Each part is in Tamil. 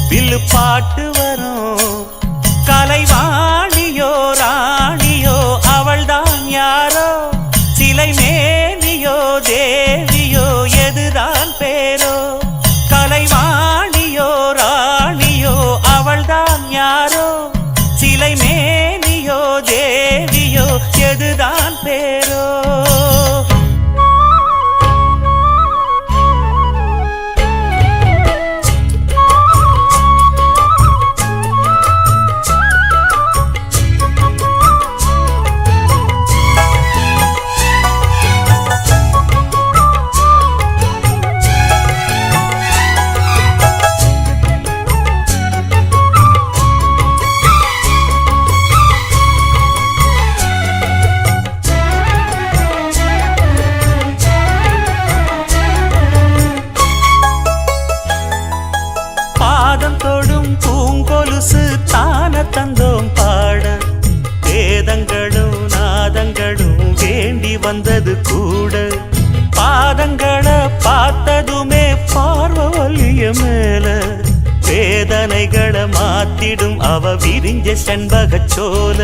வில்லு பாட்டு வரும். கலைவாணியோ ராணியோ அவள்தான் யாரோ, சிலை மேனியோ தேவியோ எதுதான் பேரோ. கலைவாணியோ ராணியோ அவள்தான் யாரோ, சிலை மேனியோ தேவியோ எதுதான் பேரோ. தான தந்தோம் பாட, வேதங்களும் நாதங்களும் வேண்டி வந்தது கூட. பாதங்களை பார்த்ததுமே பார்வலிய மேல, வேதனைகளை மாத்திடும் அவ விரிஞ்ச செண்பக சோல.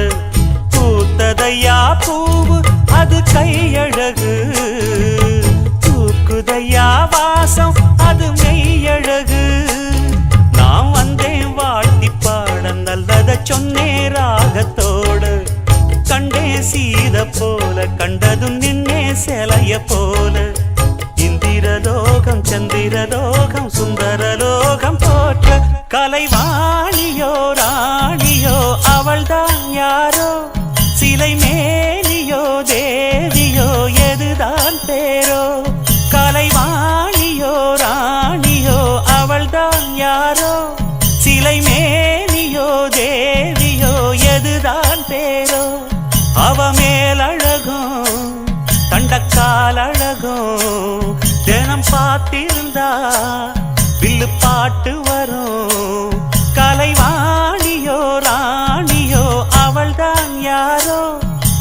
பூத்ததையா பூவு அது கையழகு, தூக்குதையா வாசம் அது மெய்யழகு. நான் வந்தேன் வாழ்த்தி பாட, நல்லத சொன்னே ராகத்தோடு. கண்டே சீத போல, கண்டதும் நின்னே சிலைய போல. இந்திரலோகம் சந்திரலோகம் சுந்தரலோகம் போற்ற, கலைவாணியோ ராணியோ அவள்தான் யாரோ, சிலை மேனியோ தேவியோ எதுதான் பேரோ. கலைவாணியோ ராணியோ அவள்தான் யாரோ, சிலை மேனியோ தேவியோ எதுதான் பேரோ. அவ மேலழகும் தண்டக்கால் அழகும், தினம் பார்த்திருந்தா வில்லு பாட்டு வரும். கலைவாணியோ ராணியோ அவள்தான் யாரோ,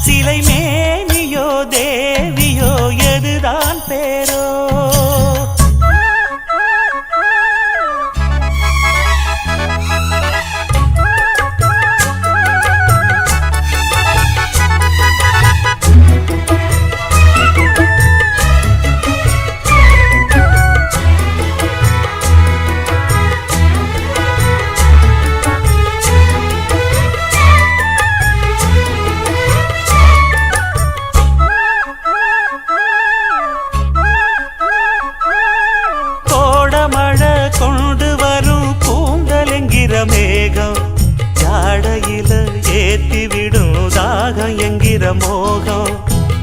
சிலை மேனியோ தேவியோ எதுதான் பேரோ. மேகம் ஜாடையில ஏத்திவிடும் தாகம் என்கிற மோகம்.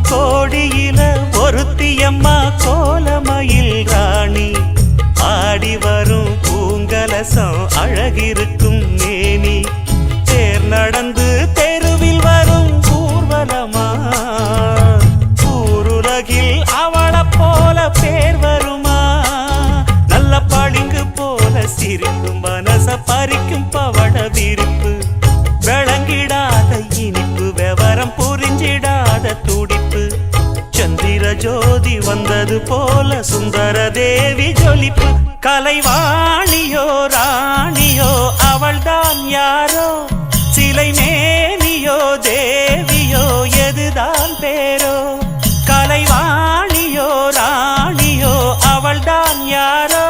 கோடியில ஒருத்தியம்மா கோலமயில் ராணி, ஆடி வரும் பூங்கலசம் அழகிருக்கும் மேனி. தேர் நடந்து தெருவில் வரும் ஊர்வலமா, ஊருலகில் அவளை போல பேர் வருமா. நல்ல பளிங்கு போல சிரிக்கும் மனச பறிக்கும் பவள விரிப்பு, விளங்கிடாத இனிப்பு விவரம் புரிஞ்சிடாத துடிப்பு. சந்திர ஜோதி வந்தது போல சுந்தர தேவி ஜொலிப்பு. கலைவாணியோ ராணியோ அவள்தான் யாரோ, சிலை மேனியோ தேவியோ எதுதான் பேரோ. கலைவாணியோ ராணியோ அவள்தான் யாரோ,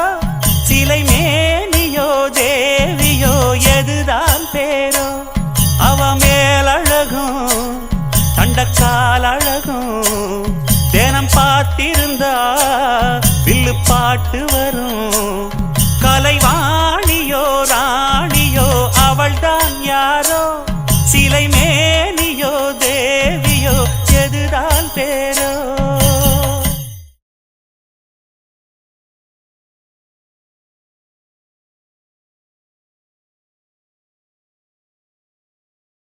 சிலை மேனியோ தேவியோ எதுதான் பேரோ. அவ மேலழகும் தண்டக்கால் அழகும், தினம் பார்த்திருந்தா வில்லு பாட்டு வரும். கலைவாணியோ ராணியோ அவள்தான் யாரோ, சிலை மேனியோ தேவியோ எதுதான் பேரோ.